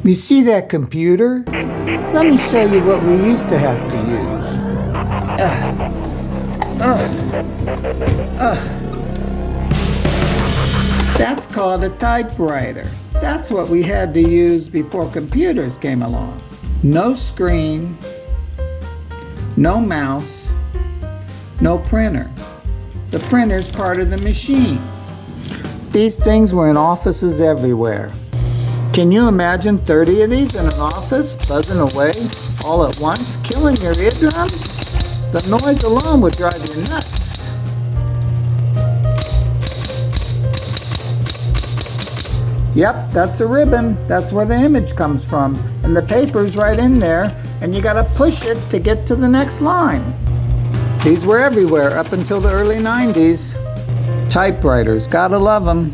You see that computer? Let me show you what we used to have to use. That's called a typewriter. That's what we had to use before computers came along. No screen, no mouse, no printer. The printer's part of the machine. These things were in offices everywhere. Can you imagine 30 of these in an office buzzing away all at once, killing your eardrums? The noise alone would drive you nuts. Yep, that's a ribbon. That's where the image comes from. And the paper's right in there, and you gotta push it to get to the next line. These were everywhere up until the early 90s. Typewriters, gotta love them.